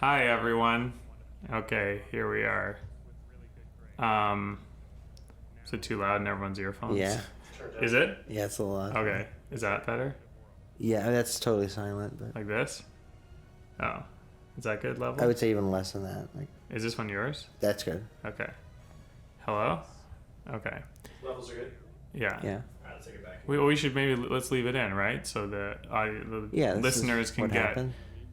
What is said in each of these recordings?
Hi, everyone. Okay, here we are. Is it too loud in everyone's earphones? Yeah. Is it? Yeah, it's a lot. Okay. Is that better? Yeah, that's totally silent, but Like this? Oh. Is that good level? I would say even less than that. Like, Is this one yours? that's good. Okay. Hello? Okay. Levels are good. Yeah. Yeah. Alright, let's take it back. We should let's leave it in, right? So the listeners can get, happened.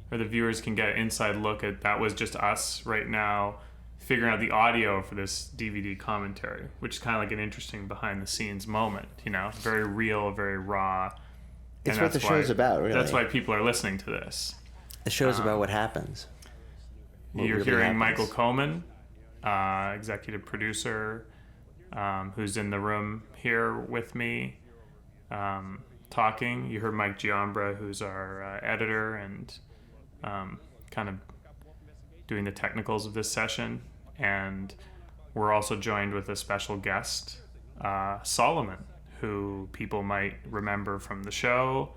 or the viewers can get an inside look at, that was just us right now figuring out the audio for this DVD commentary, which is kind of like an interesting behind the scenes moment, very real, very raw. It's what the show's about, really. That's why people are listening to this. The show's about what happens. What You're really hearing happens. Michael Koman, executive producer, who's in the room here with me, talking. You heard Mike Giambra, who's our editor and kind of doing the technicals of this session. And we're also joined with a special guest, Salomon, who people might remember from the show,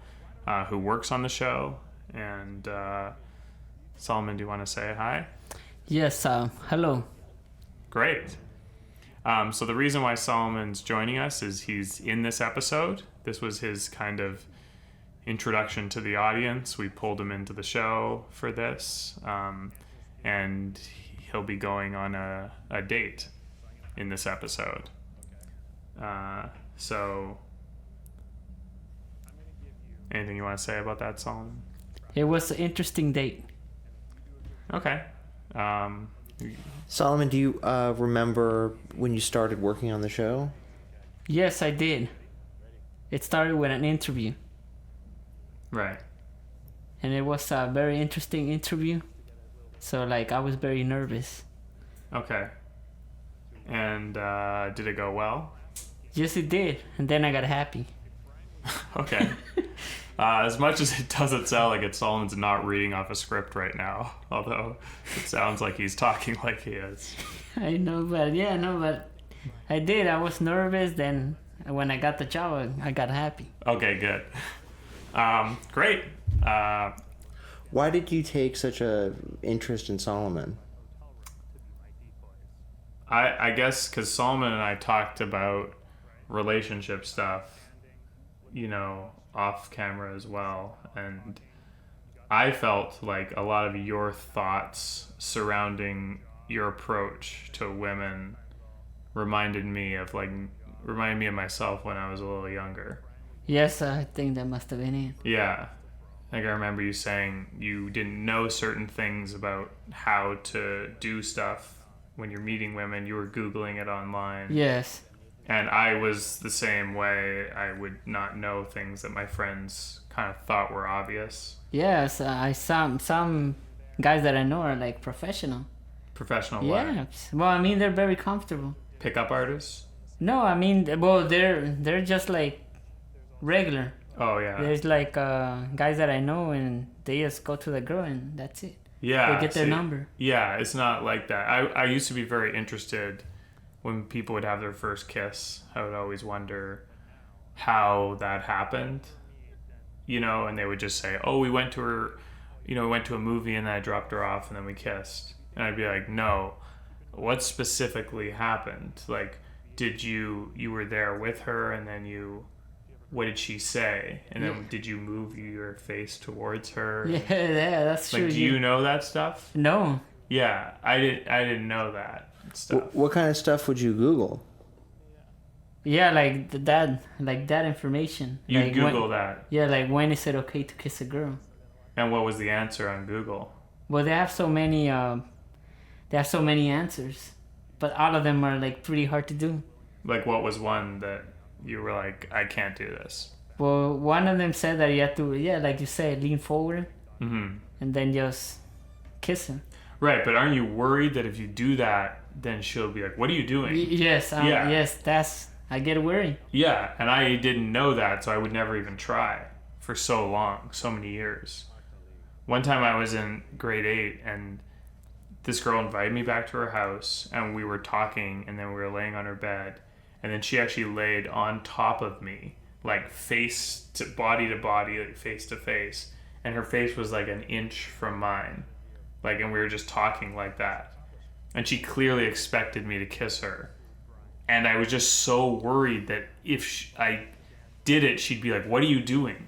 who works on the show. And Salomon, do you want to say hi? Yes, hello. Great. So the reason why Salomon's joining us is he's in this episode. This was his kind of introduction to the audience. We pulled him into the show for this. And he'll be going on a date in this episode. So anything you want to say about that, Salomon? It was an interesting date. Okay. Solomon, do you remember when you started working on the show? Yes, I did. It started with an interview. Right. And it was a very interesting interview. So, I was very nervous. Okay. And did it go well? Yes, it did. And then I got happy. Okay. As much as it doesn't sound like it, Solomon's not reading off a script right now. Although it sounds like he's talking like he is. I know, but I did. I was nervous. Then when I got the job, I got happy. Okay, good. Great. Why did you take such a interest in Solomon? I guess because Salomon and I talked about relationship stuff, off camera as well. And I felt like a lot of your thoughts surrounding your approach to women reminded me of myself when I was a little younger. Yes, I think that must have been it. Yeah. I remember you saying you didn't know certain things about how to do stuff when you're meeting women. You were Googling it online. Yes. And I was the same way. I would not know things that my friends kind of thought were obvious. Yes, some guys that I know are professional. Professional what? Yeah. Well, they're very comfortable. Pickup artists? No, they're just regular. Oh, yeah. There's guys that I know and they just go to the girl and that's it. Yeah. They get their number. Yeah, it's not like that. I used to be very interested when people would have their first kiss. I would always wonder how that happened, and they would just say, oh, we went to a movie and then I dropped her off and then we kissed. And I'd be like, no, what specifically happened? Did you were there with her and then what did she say? And then did you move your face towards her? Yeah, that's true. Do you know that stuff? No. Yeah, I didn't know that stuff. What kind of stuff would you Google? Yeah, that information. You Google that. Yeah, when is it okay to kiss a girl? And what was the answer on Google? Well, they have so many answers, but all of them are pretty hard to do. What was one that you were like, I can't do this? Well, one of them said that you have to, like you said, lean forward, and then just kiss her. Right, but aren't you worried that if you do that, then she'll be like, what are you doing? Yes, I get worried. Yeah, and I didn't know that, so I would never even try for so long, so many years. One time I was in grade 8, and this girl invited me back to her house, and we were talking, and then we were laying on her bed, and then she actually laid on top of me, face to body, face to face, and her face was an inch from mine. Like, and we were just talking like that. And she clearly expected me to kiss her. And I was just so worried that if I did it, she'd be like, "What are you doing?"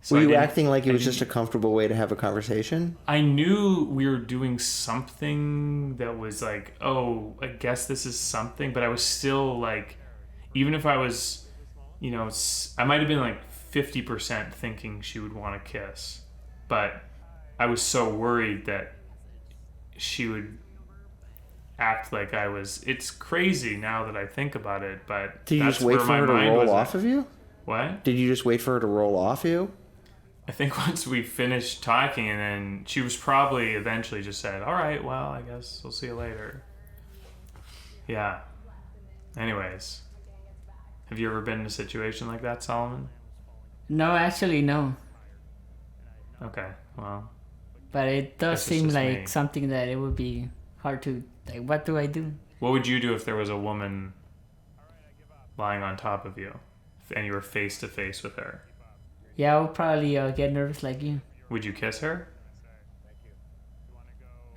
So Were I you didn't- acting like it I was just a didn't- comfortable way to have a conversation? I knew we were doing something that was like, oh, I guess this is something, but I was still like, even if I was, you know, I might have been like 50% thinking she would want to kiss, but I was so worried that she would act like I was. It's crazy now that I think about it, but Did you that's just wait where for my her to mind roll was off at. of you? What? Did you just wait for her to roll off you? I think once we finished talking, and then she was probably eventually just said, "All right, well, I guess we'll see you later." Yeah. Anyways, have you ever been in a situation like that, Solomon? No, actually, no. Okay, well, But it does Guess it's seem just like me. something that it would be hard to. Like, what do I do? what would you do if there was a woman lying on top of you, and you were face to face with her? Yeah, I would probably get nervous like you. Would you kiss her?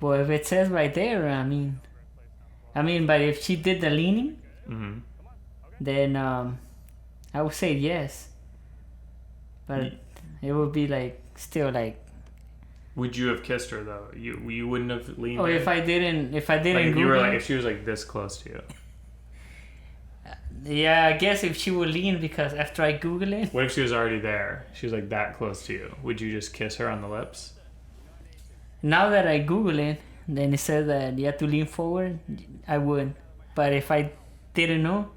Well, if it says right there, I mean, but if she did the leaning, Mm-hmm. then I would say yes. But it would be like still like. Would you have kissed her though? You wouldn't have leaned. Oh, in? if I didn't like if Google. you were like if she was like this close to you. Yeah, I guess if she would lean, because after I Google it. What if she was already there? She was like that close to you. Would you just kiss her on the lips? Now that I Google it, then it says that you have to lean forward. I would, but if I didn't know,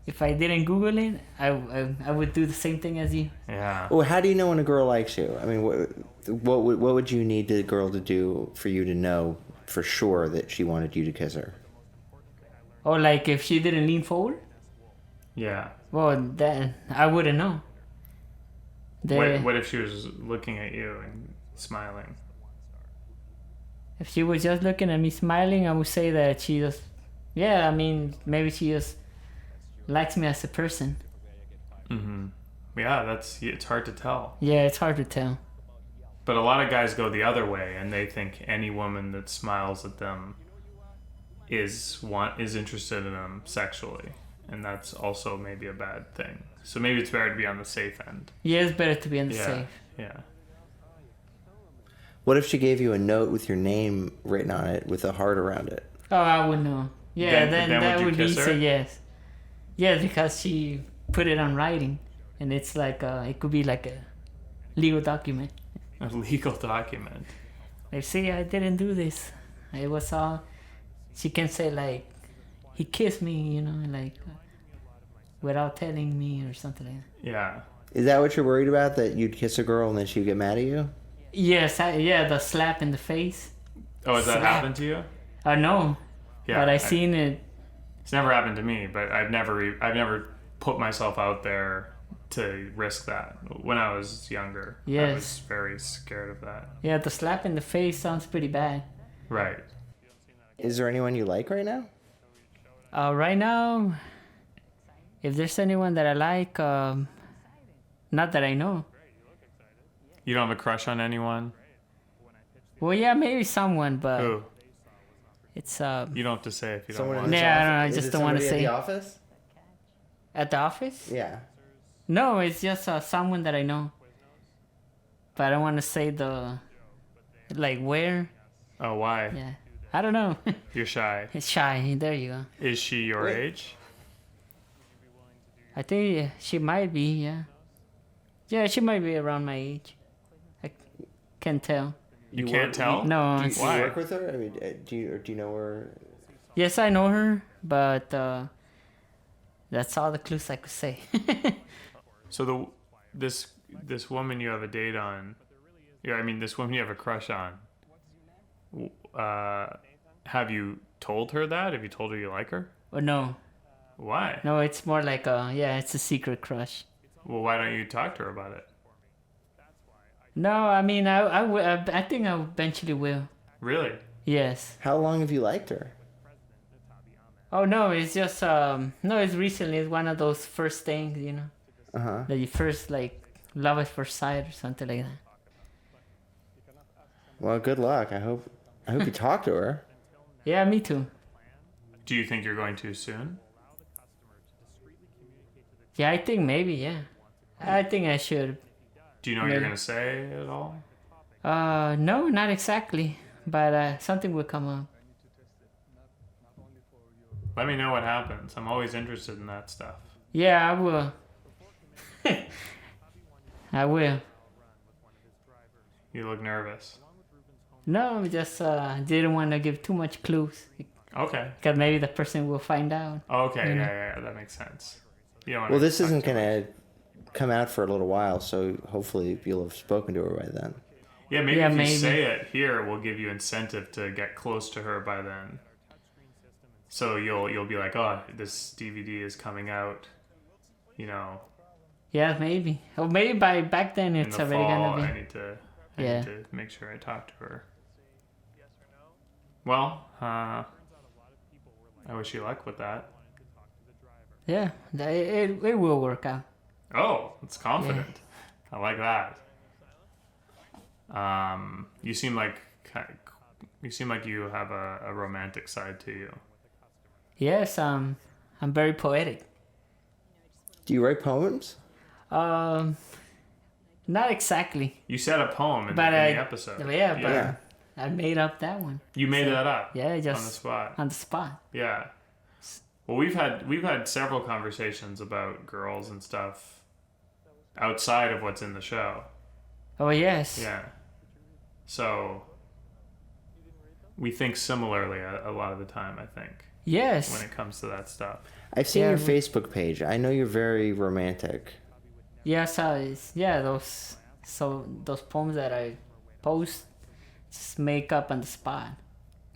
if I didn't Google it, I would do the same thing as you. Yeah. Well, how do you know when a girl likes you? I mean, what would you need the girl to do for you to know for sure that she wanted you to kiss her? Or like if she didn't lean forward, Yeah. well, then I wouldn't know. What if she was looking at you and smiling? If she was just looking at me smiling, I would say that she just, yeah, I mean, maybe she just likes me as a person. Mm-hmm. Yeah, it's hard to tell. Yeah, it's hard to tell. But a lot of guys go the other way, and they think any woman that smiles at them is interested in them sexually, and that's also maybe a bad thing. So maybe it's better to be on the safe end. Yeah, it's better to be on the Yeah. safe. Yeah. What if she gave you a note with your name written on it with a heart around it? Oh, I would know. Yeah, Then that would you would be kiss her? easy, yes. Yeah, because she put it on writing, and it's like it could be like a legal document. A legal document. Like, see, I didn't do this. It was all. She can say like, he kissed me, you know, like without telling me or something like that. Yeah. Is that what you're worried about? That you'd kiss a girl and then she'd get mad at you? Yes, yeah, the slap in the face. Oh, has that Slap. happened to you? I know, Yeah. but I seen it. It's never happened to me, but I've never put myself out there to risk that. When I was younger, I Yes. was very scared of that. Yeah, the slap in the face sounds pretty bad. Right. Is there anyone you like right now? Right now, if there's anyone that I like, not that I know. You don't have a crush on anyone? Well, yeah, maybe someone, but Who? it's You don't have to say if you don't Someone want in to. this Yeah, I office? don't know, I Is just it don't wanna somebody say. At the office? at the office. Yeah. No, it's just someone that I know. But I don't want to say like where. Oh, why? Yeah, I don't know. You're shy. It's shy. There you go. Is she your Wait. age? I think she might be. Yeah. Yeah, she might be around my age. I can't tell. You can't tell? No. Do you, it's- Why? work with her? I mean, do you know her? Yes, I know her, but that's all the clues I could say. So this woman you have a date on, yeah, I mean this woman you have a crush on. Have you told her that? Have you told her you like her? Or no, Why? no, it's more like it's a secret crush. Well, why don't you talk to her about it? No, I mean I think I eventually will. Really? Yes. How long have you liked her? Oh no, it's just no, it's recently. It's one of those first things, you know, Uh-huh. that you first like love at first sight or something like that. Well, good luck. I hope you talk to her. Yeah, me too. Do you think you're going too soon? Yeah, I think maybe, yeah. I think I should. Do you know what you're going to say at all? No, not exactly. But something will come up. Let me know what happens. I'm always interested in that stuff. Yeah, I will. I will. You look nervous. No, just didn't want to give too much clues. Okay. Because maybe the person will find out. Okay, You know? yeah, that makes sense. You don't wanna Well, this talk isn't too much. going to come out for a little while, so hopefully you'll have spoken to her by then. Yeah, maybe Yeah, if you maybe. say it here, we'll give you incentive to get close to her by then. So you'll be like, oh, this DVD is coming out, you know, Yeah, maybe. Or maybe by back then in it's the already fall. gonna I be. need to make sure I talk to her. Well, I wish you luck with that. Yeah, it will work out. Oh, it's confident. I like that. You seem like you have a romantic side to you. Yes, I'm very poetic. Do you write poems? Not exactly. You said a poem in But the I- episode. Yeah, but Yeah. I made up that one. You made that up. Yeah, on the just spot. on the spot. Yeah. Well, we've had several conversations about girls and stuff outside of what's in the show. Oh yes. Yeah. So we think similarly a lot of the time, I think, Yes. when it comes to that stuff. I've seen Yeah, your we- Facebook page. I know you're very romantic. Yes, those poems that I post, just make up on the spot.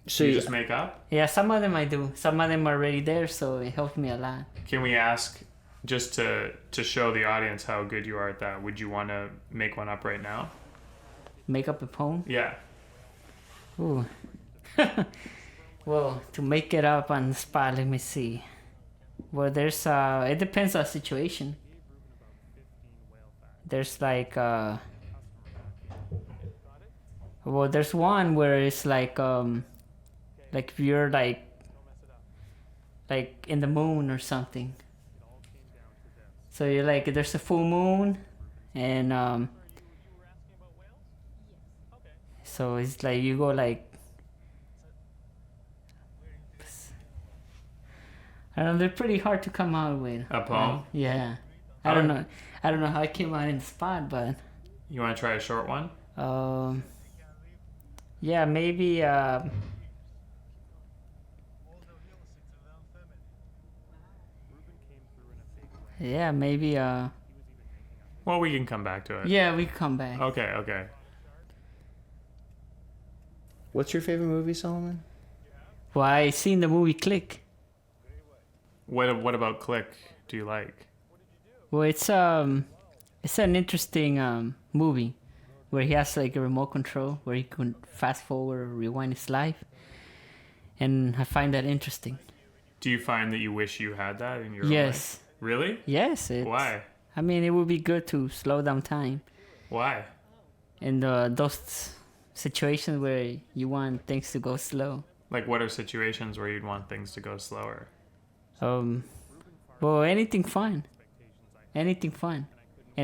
So you you, just make up? Yeah, some of them I do. Some of them are already there, so it helps me a lot. Can we ask, just to show the audience how good you are at that, would you want to make one up right now? Make up a poem. Yeah. Ooh. Well, to make it up on the spot, let me see. Well, there's it depends on the situation. There's like well, there's one where it's like if you're like in the moon or something. So you're like, there's a full moon, and so it's like you go like, I don't know, they're pretty hard to come out with. A poem? Yeah. I don't know how it came out in the spot, but You want to try a short one? yeah, maybe yeah, maybe Well, we can come back to it. yeah, we come back. Okay. what's your favorite movie, Solomon? Well, I seen the movie Click. What about Click do you like? Well, it's an interesting movie where he has like a remote control where he can fast forward or rewind his life, and I find that interesting. Do you find that you wish you had that in your own Yes. life? Really? Yes. Why? I mean, it would be good to slow down time Why? in those situations where you want things to go slow. Like, what are situations where you'd want things to go slower? Well, anything fun, and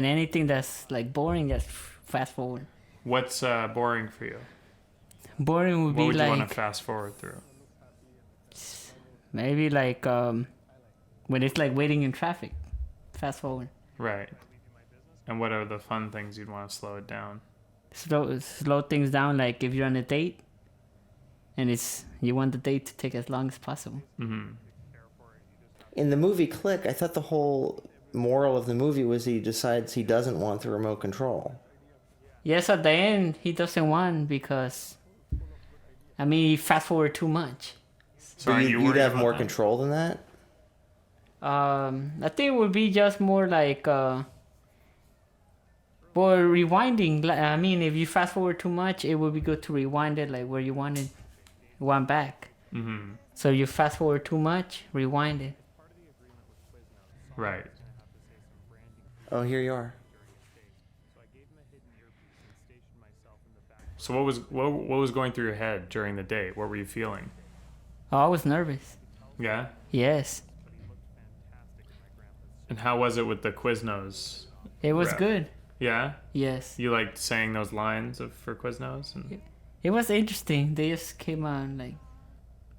anything that's like boring, just fast forward. What's boring for you? Boring would What be would you want to like fast forward through? maybe like when it's like waiting in traffic, fast forward. Right. And what are the fun things you'd want to slow it down? Slow things down, like if you're on a date, and you want the date to take as long as possible. Mm-hmm. In the movie Click, I thought the whole moral of the movie was he decides he doesn't want the remote control. Yes, at the end he doesn't want because, I mean, he fast forward too much. So But are you you'd worried have about more that? control than that? I think it would be just more like well, rewinding. I mean, if you fast forward too much, it would be good to rewind it, like where you want back. Mm-hmm. So you fast forward too much, rewind it. Right. Oh, here you are. So what was going through your head during the date? What were you feeling? Oh, I was nervous. Yeah. Yes. And how was it with the Quiznos? It was rep? good. Yeah. Yes. You liked saying those lines for Quiznos, and It was interesting. They just came on like.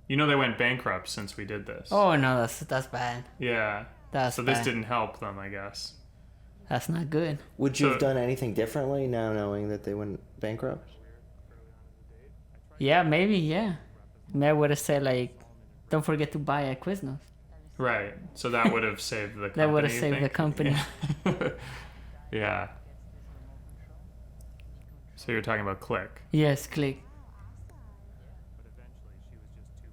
you know they went bankrupt since we did this. Oh no, that's bad. Yeah. That's So bad. this didn't help them, I guess. That's not good. Would you So- have done anything differently now knowing that they went bankrupt? Yeah, maybe. Yeah. Maybe I would have said like, don't forget to buy at Quiznos. Right. So that would have saved the company. That would have you saved the think? company. Yeah. Yeah. So you're talking about Click. Yes, click.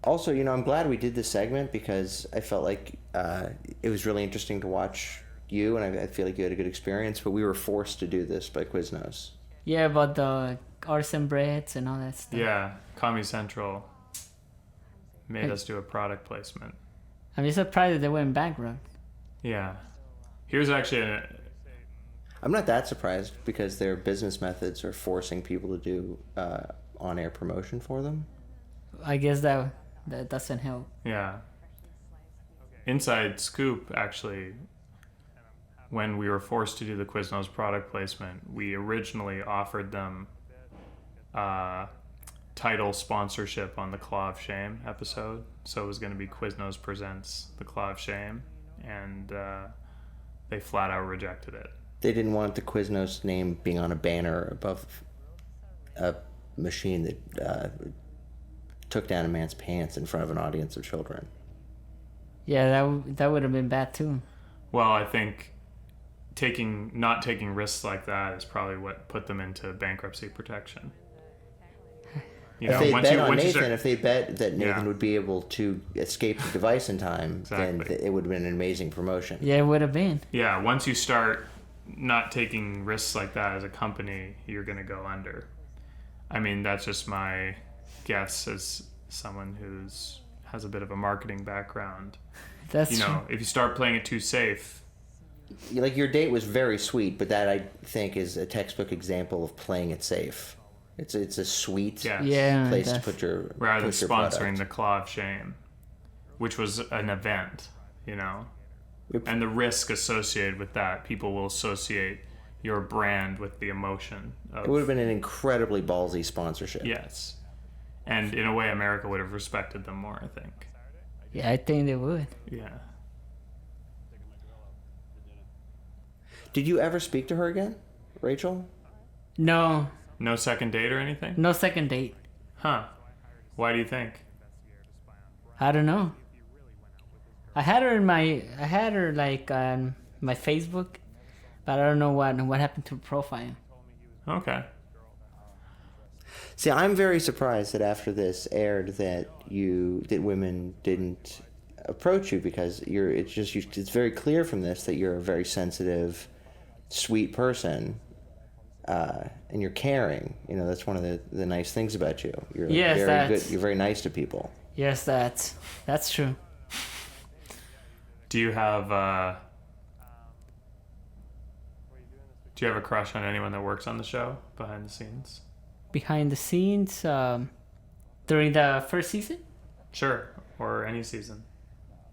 Also, I'm glad we did this segment because I felt like it was really interesting to watch you, and I feel like you had a good experience, but we were forced to do this by Quiznos. Yeah, about the artisan breads and all that stuff. Yeah. Comedy Central made us do a product placement. I'm just surprised that they went bankrupt. Yeah. Here's actually I'm not that surprised because their business methods are forcing people to do on-air promotion for them. I guess that doesn't help. yeah. Inside scoop, actually, when we were forced to do the Quiznos product placement, we originally offered them title sponsorship on the Claw of Shame episode. So it was going to be Quiznos Presents the Claw of Shame, and they flat out rejected it. They didn't want the Quiznos name being on a banner above a machine that took down a man's pants in front of an audience of children. Yeah, that would have been bad too. Well, I think not taking risks like that is probably what put them into bankruptcy protection. If they bet on Nathan, start- if they bet that Nathan Yeah. would be able to escape the device in time, then Exactly. it would have been an amazing promotion. Yeah, it would have been. yeah, once you start not taking risks like that as a company, you're going to go under. I mean, that's just my guess as someone has a bit of a marketing background. That's You true. know, if you start playing it too safe, Like, your date was very sweet, but that, I think, is a textbook example of playing it safe. It's a sweet yes, Yeah. place to that's- put your rather than push your sponsoring product. the Claw of Shame, which was an event, you know. Yep. And the risk associated with that, people will associate your brand with the emotion of It would have been an incredibly ballsy sponsorship. yes. And in a way, America would have respected them more, I think. Yeah, I think they would. Yeah. Did you ever speak to her again, Rachel? No, No second date or anything? no second date. Huh. Why do you think? I don't know. I had her like on my Facebook, but I don't know what happened to her profile. Okay. See, I'm very surprised that after this aired that women didn't approach you because it's very clear from this that you're a very sensitive, sweet person, and you're caring. That's one of the nice things about you. You're Yes, very that's- good. You're very nice to people. Yes, that's true. Do you have a crush on anyone that works on the show behind the scenes? Behind the scenes, during the first season. Sure. Or any season.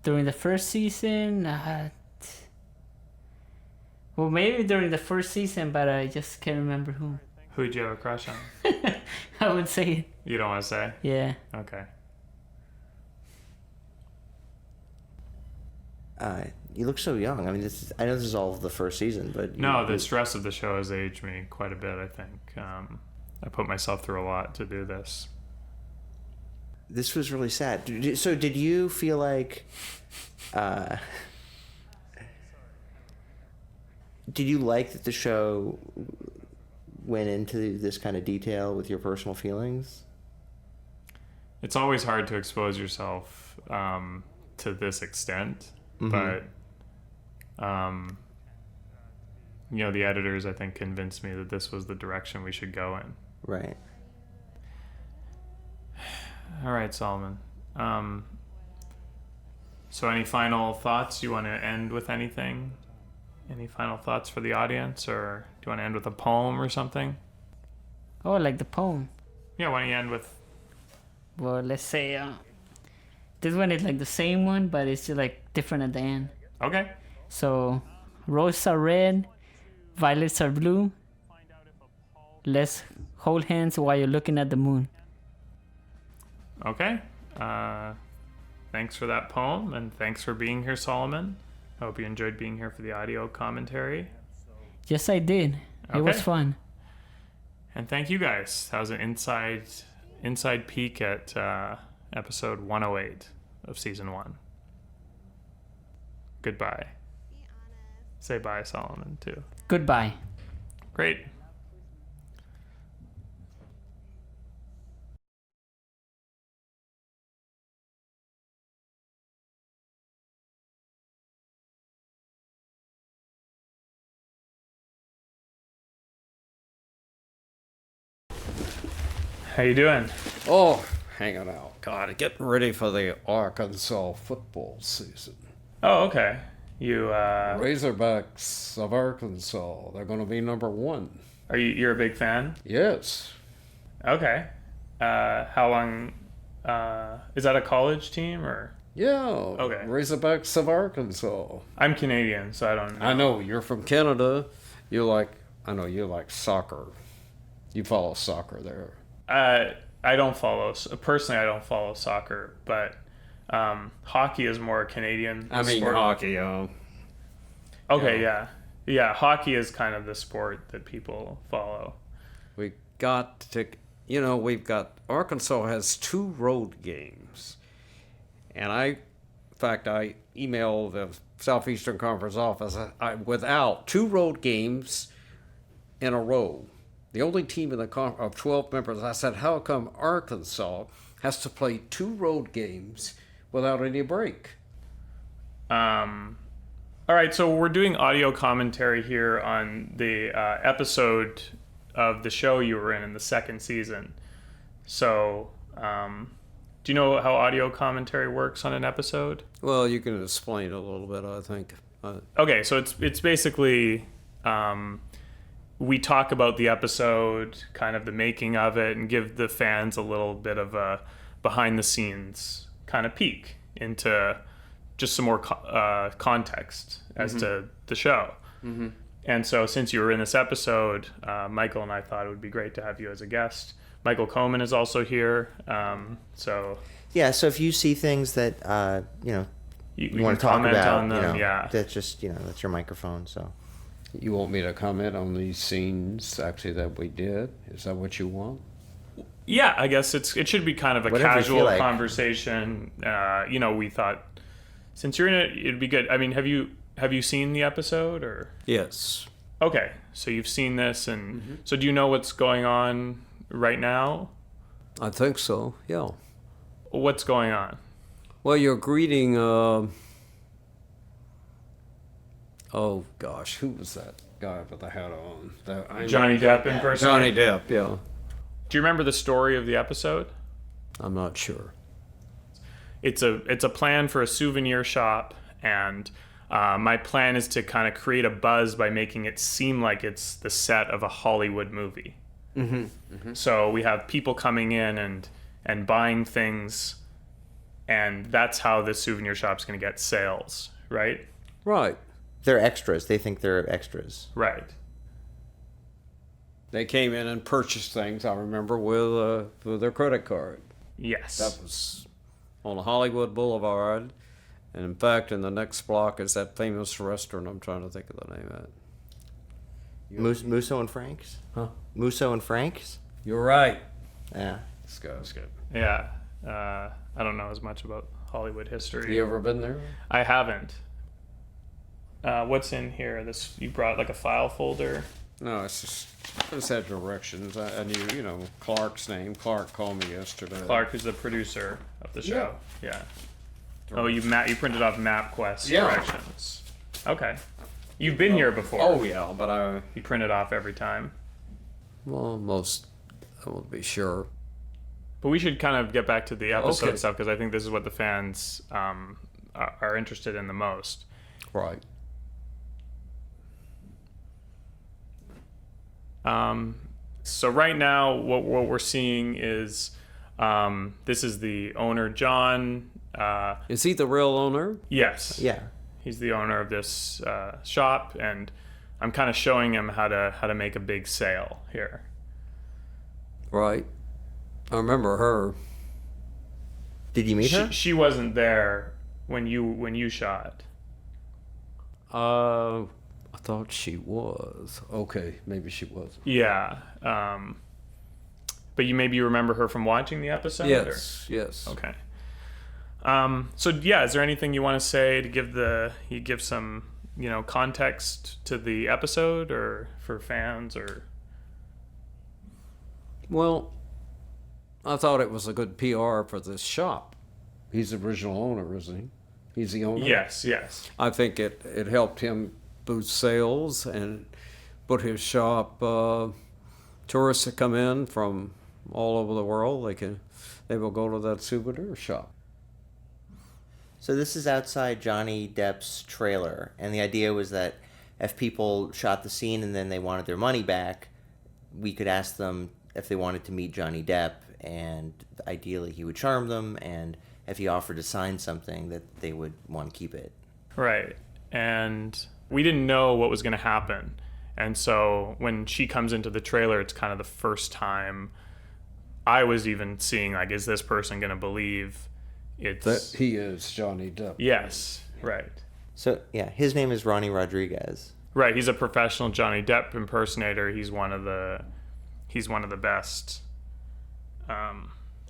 During the first season, well, maybe during the first season, but I just can't remember who. Who'd you have a crush on? I would say it. You don't want to say? Yeah. Okay. You look so young. I mean, I know this is all of the first season, but No, the stress of the show has aged me quite a bit, I think. I put myself through a lot to do this. This was really sad. So, did you feel like? Did you like that the show went into this kind of detail with your personal feelings? It's always hard to expose yourself to this extent, Mhm. but the editors, I think, convinced me that this was the direction we should go in. Right. All right, Solomon. So any final thoughts? You want to end with anything? Any final thoughts for the audience, or do you want to end with a poem or something? Oh, like the poem. Yeah, why don't you end with... Well, let's say this one is like the same one, but it's just like different at the end. Okay. So, roses are red, violets are blue. Let's hold hands while you're looking at the moon. Okay. Thanks for that poem, and thanks for being here, Solomon. I hope you enjoyed being here for the audio commentary. Yes, I did. It was Okay. fun. And thank you guys. That was an inside peek at episode 108 of season 1. Goodbye. Say bye, Solomon, too. Goodbye. Great. How you doing? Oh, hanging out. God, getting ready for the Arkansas football season. Oh, okay. You Razorbacks of Arkansas. They're going to be number 1. you're a big fan? Yes. Okay. How long is that a college team or? Yeah. Okay. Razorbacks of Arkansas. I'm Canadian, so I don't know. I know you're from Canada. I know you like soccer. You follow soccer there. I don't follow personally. I don't follow soccer, but hockey is more Canadian. sport. hockey. Okay, yeah. Hockey is kind of the sport that people follow. We've got Arkansas has 2 road games. And I emailed the Southeastern Conference office without 2 road games in a row. The only team in the of 12 members, I said, how come Arkansas has to play 2 road games without any break? All right, so we're doing audio commentary here on the episode of the show you were in the 2nd season. So, do you know how audio commentary works on an episode? Well, you can explain a little bit, I think. Okay, so it's basically we talk about the episode, kind of the making of it, and give the fans a little bit of a behind the scenes kind of peek into just some more context as to the show. Mm-hmm. And so since you were in this episode, Michael and I thought it would be great to have you as a guest. Michael Koman is also here. So if you see things that you want to talk comment about, on them, that's just that's your microphone. So You want me to comment on these scenes actually that we did? Is that what you want? Yeah, I guess it should be kind of a Whatever you casual feel like. conversation. We thought since you're in it, it'd be good. I mean, have you seen the episode or? Yes. Okay, so you've seen this, and so do you know what's going on right now? I think so, yeah. What's going on? Well, you're greeting, oh gosh, who was that guy with the hat on? Johnny Depp in person. Johnny Depp, yeah. Do you remember the story of the episode? I'm not sure. It's a plan for a souvenir shop, and my plan is to kind of create a buzz by making it seem like it's the set of a Hollywood movie. Mm-hmm. Mm-hmm. So we have people coming in and buying things, and that's how the souvenir shop's going to get sales, right? Right. they're extras. They think they're extras. Right. They came in and purchased things, I remember, with their credit card. Yes. That was on Hollywood Boulevard. And in fact, in the next block is that famous restaurant. I'm trying to think of the name of it. Musso and Frank's? Huh? Musso and Frank's? You're right. Yeah. This guy's good. Yeah. I don't know as much about Hollywood history. You ever been there? I haven't. What's in here? You brought like a file folder. No, it's had directions. I knew, Clark's name. Clark called me yesterday. Clark, who's the producer of the show. Yeah. Oh, you printed off MapQuest directions. Okay. You've been here before. Oh yeah, but You print it off every time. most I won't be sure. But we should kind of get back to the episode Okay. stuff because I think this is what the fans are interested in the most. Right. So right now, what we're seeing is this is the owner, John. Is he the real owner? Yes. Yeah. He's the owner of this shop, and I'm kind of showing him how to make a big sale here. Right. I remember her. Did you meet her? She wasn't there when you shot. I thought she was. Okay, maybe she was. Yeah. But you remember her from watching the episode? Yes. Yes. Okay. So yeah, is there anything you want to say to give some context to the episode or for fans or? Well, I thought it was a good PR for this shop. He's the original owner, isn't he? He's the owner? Yes, yes. I think it helped him boost sales and put his shop, tourists that come in from all over the world, they will go to that souvenir shop. So this is outside Johnny Depp's trailer, and the idea was that if people shot the scene and then they wanted their money back, we could ask them if they wanted to meet Johnny Depp, and ideally he would charm them, and if he offered to sign something that they would want to keep it. Right. And we didn't know what was going to happen. And so when she comes into the trailer, it's kind of the first time I was even seeing, like, is this person going to believe it's... That he is Johnny Depp. Yes, right. So, yeah, his name is Ronnie Rodriguez. Right, he's a professional Johnny Depp impersonator. He's one of the best.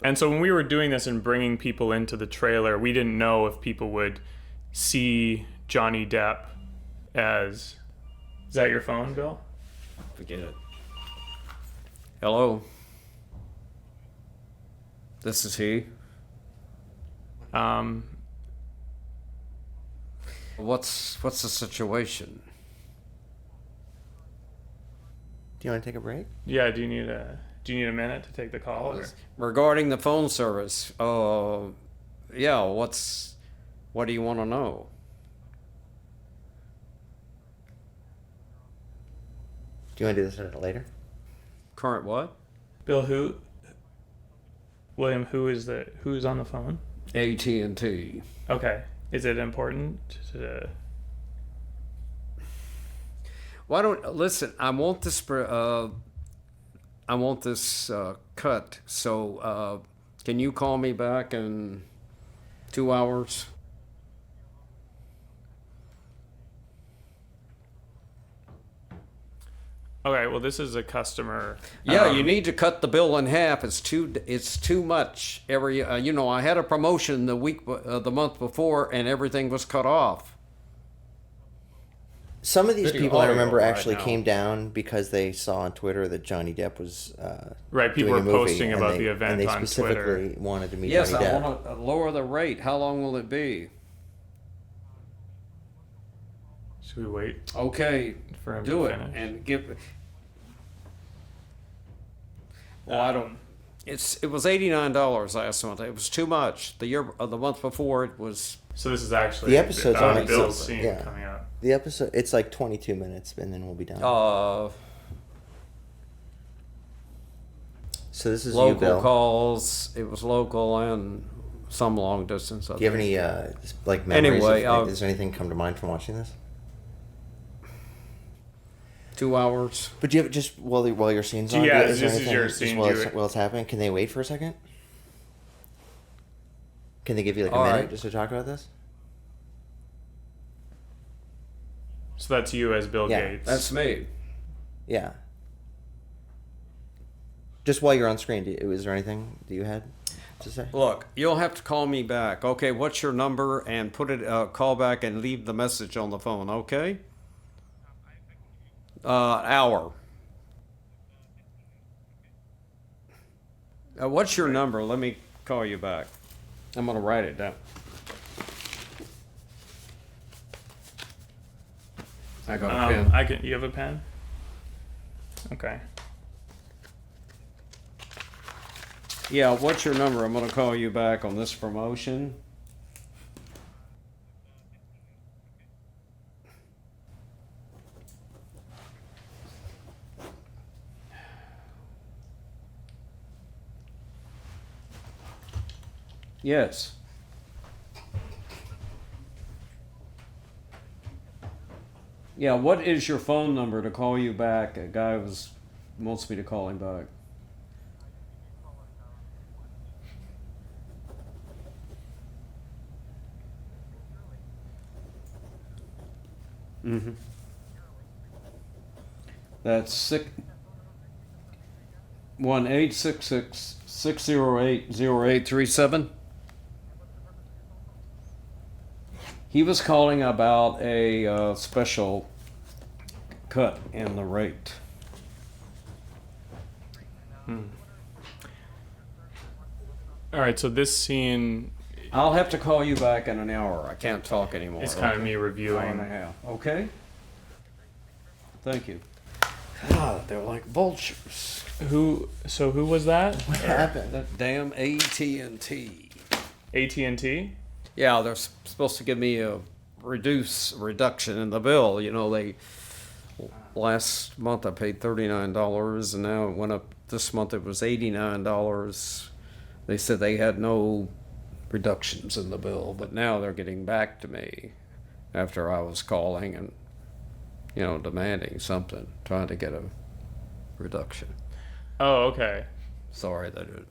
And so when we were doing this and bringing people into the trailer, we didn't know if people would see Johnny Depp as... Is that your phone, Bill? Forget it. Hello. This is he. What's the situation? Do you want to take a break? Yeah, do you need a minute to take the call? Or? Regarding the phone service, yeah, what do you want to know? Do you want to do this later? Current what? Bill, William, who's on the phone? AT&T. Okay. Is it important to... Why don't listen? I want this cut. So can you call me back in 2 hours? Okay, well, this is a customer. Yeah, you need to cut the bill in half. It's too much. I had a promotion the month before, and everything was cut off. Some of these Video people I audio remember right actually now. came down because they saw on Twitter that Johnny Depp was Right, people doing were a movie, posting and about they- the event and they on specifically Twitter. wanted to meet Yes, Johnny I Depp. want to lower the rate. How long will it be? Should we wait Okay, for him do to it finish? and give. Well, I don't. It was $89 last month. It was too much. The month before it was. So this is actually The episode's only- Bill's scene yeah. coming up. The episode, it's like 22 minutes, and then we'll be done. So this is you, Local Bill. calls. It was local and some long distance. Do you have any like memories? Anyway, Does anything come to mind from watching this? 2 hours. But do you have just while your scene's on? Yeah, is there this is anything your just scene, while do it's, it. while it's happening? Can they wait for a second? Can they give you like a All minute right. just to talk about this? So that's you as Bill Yeah, Gates. That's me. Yeah. Just while you're on screen, is there anything that you had to say? Look, you'll have to call me back. Okay, what's your number? And put it. Call back and leave the message on the phone. Okay. Hour. What's your number? Let me call you back. I'm gonna write it down. I got a pen. You have a pen? Okay. Yeah, what's your number? I'm gonna call you back on this promotion. Yes. Yeah, what is your phone number to call you back? A guy wants me to call him back. Mm-hmm. That's 1-866-608-0837. He was calling about a special cut in the rate. All right, so this scene I'll have to call you back in an hour. I can't talk anymore. is kind of me Hour and a reviewing. half. Okay? Thank you. God, they're like vultures. Who was that? What happened? That damn AT&T. AT&T? Yeah, they're supposed to give me a reduction in the bill. You know, last month I paid $39, and now it went up. This month it was $89. They said they had no reductions in the bill, but now they're getting back to me after I was calling and, you know, demanding something, trying to get a reduction. Oh, okay. Sorry that it.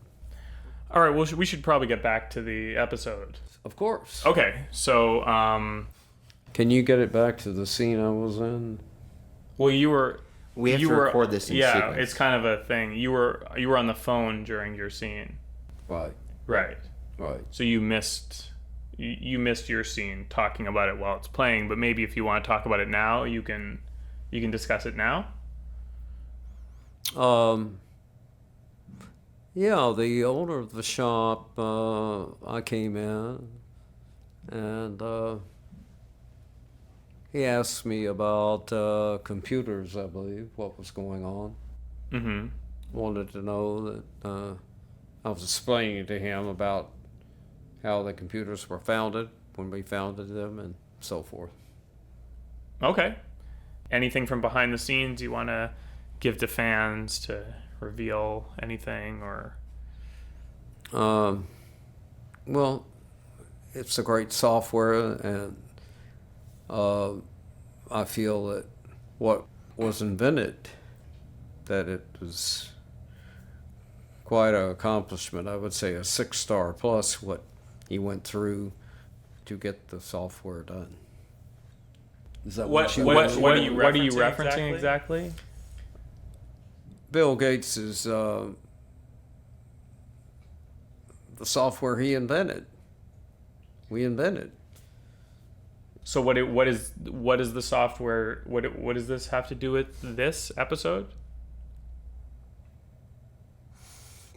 All right, well, we should probably get back to the episode. Of course. Okay, so, Can you get it back to the scene I was in? well, you were... We have you to were, record this in yeah, sequence. it's kind of a thing. You were on the phone during your scene. Right. Right. Right. So you missed your scene talking about it while it's playing, but maybe if you want to talk about it now, you can discuss it now. Yeah, the owner of the shop, I came in and he asked me about computers, I believe, what was going on. Mm-hmm. Wanted to know that I was explaining to him about how the computers were founded, when we founded them, and so forth. Okay. Anything from behind the scenes you want to give to fans to reveal anything or? Well, it's a great software, and I feel that what was invented, that it was quite an accomplishment. I would say a 6-star plus what he went through to get the software done. Is that What you are you want? referencing exactly? Bill Gates is the software he invented. We invented. So what is the software? What does this have to do with this episode?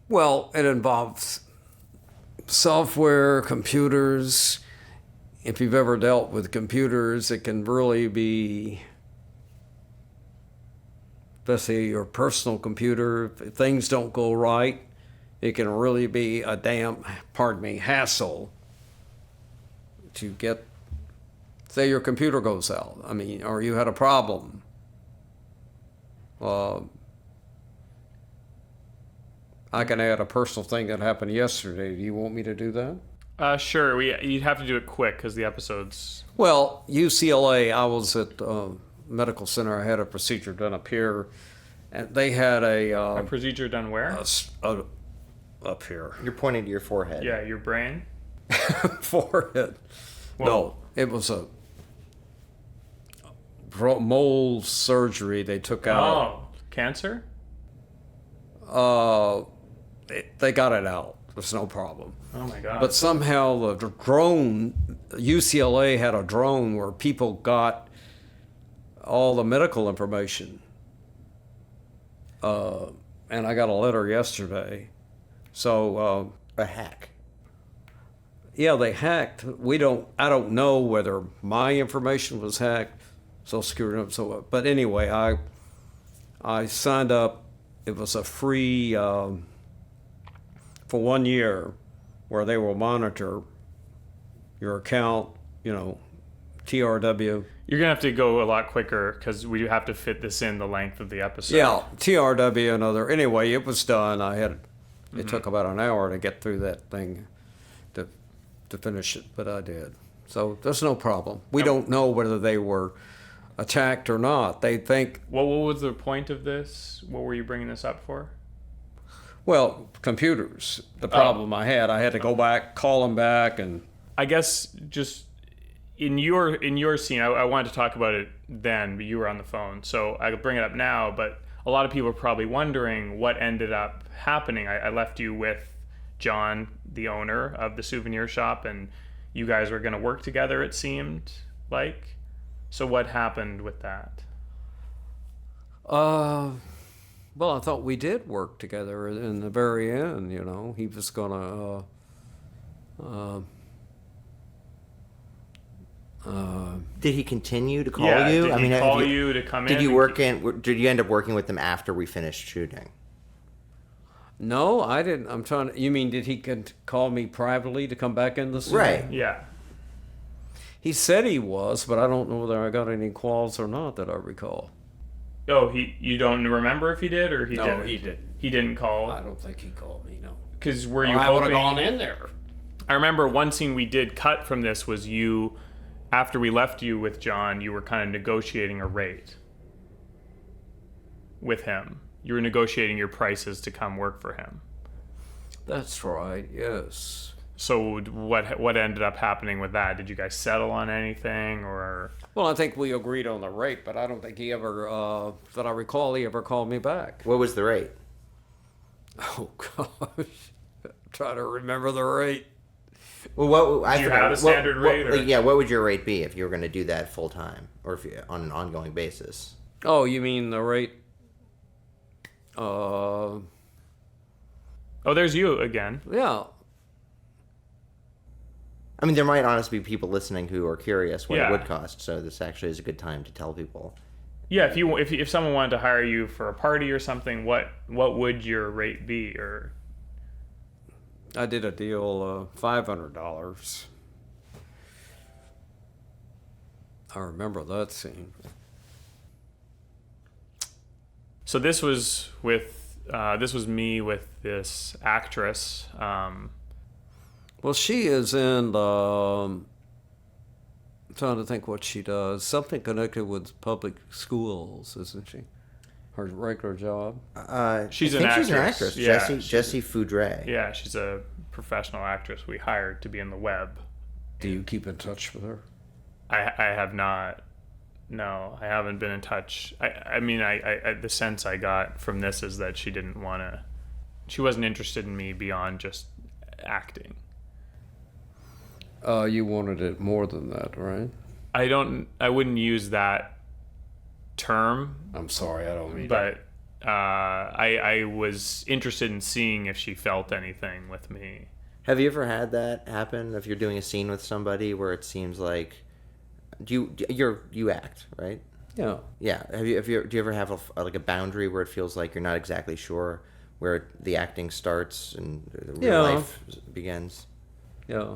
Well, it involves software, computers. If you've ever dealt with computers, it can really be, especially your personal computer, if things don't go right, it can really be a hassle to get, say your computer goes out, or you had a problem. I can add a personal thing that happened yesterday. Do you want me to do that? Sure. You'd have to do it quick because the episode's. Well, UCLA, I was at medical center. I had a procedure done up here, and they had A procedure done where? Up here. You're pointing to your forehead. Yeah, your brain. Forehead. Well- No, it was a mole surgery. They took out. Oh, cancer? They got it out. There's no problem. Oh my god. But somehow the drone, UCLA had a drone where people got all the medical information. And I got a letter yesterday. So, A hack. yeah, they hacked. I don't know whether my information was hacked, Social Security, but anyway, I signed up. It was a free, for 1 year, where they will monitor your account, TRW. You're gonna have to go a lot quicker because we have to fit this in the length of the episode. Yeah, TRW another. Anyway, it was done. It took about an hour to get through that thing, to to finish it, but I did. So there's no problem. We don't know whether they were attacked or not. They think, What was the point of this? What were you bringing this up for? well, computers. The problem I had to go back, call them back, and I guess just in your scene, I wanted to talk about it then, but you were on the phone, so I could bring it up now. But a lot of people are probably wondering what ended up happening. I left you with John, the owner of the souvenir shop, and you guys were going to work together, it seemed like. So what happened with that? well, I thought we did work together in the very end. He was gonna. Did he continue to call Yeah, you? did he have call you to come in? Did you work in? Did you end up working with them after we finished shooting? No, I didn't. I'm trying to. You mean did he call me privately to come back in the scene? Right. Yeah. He said he was, but I don't know whether I got any calls or not that I recall. Oh, you don't remember if he did or he No, didn't? he didn't. He didn't call? I don't think he called me. No. Because were you I would have hoping... gone in there. I remember one scene we did cut from this was you, after we left you with John, you were kind of negotiating a rate with him. You were negotiating your prices to come work for him. That's right. Yes. So what ended up happening with that? Did you guys settle on anything, or? Well, I think we agreed on the rate, but I don't think he ever, that I recall, he ever called me back. What was the rate? Oh gosh, try to remember the rate. Well, what I Do you forgot. have a standard rate, or? Yeah, what would your rate be if you were going to do that full time, or if on an ongoing basis? Oh, you mean the rate? Oh, there's you again. Yeah. I mean, there might honestly be people listening who are curious what Yeah. it would cost. So this actually is a good time to tell people. Yeah, if someone wanted to hire you for a party or something, what would your rate be, or? I did a deal, $500. I remember that scene. So this was me with this actress. Well, she is in, I'm trying to think what she does. Something connected with public schools, isn't she? Her regular job. She's I an think she's an actress. actress. Yeah, Jessie Foudre. Yeah, she's a professional actress we hired to be in the web. Do you keep in touch with her? I have not. No, I haven't been in touch. I mean, the sense I got from this is that she wasn't interested in me beyond just acting. You wanted it more than that, right? I wouldn't use that term, I'm sorry, I don't mean but I was interested in seeing if she felt anything with me. Have you ever had that happen? If you're doing a scene with somebody where it seems like you act, right? Yeah. Yeah. Do you ever have a boundary where it feels like you're not exactly sure where the acting starts and the real life begins? Yeah.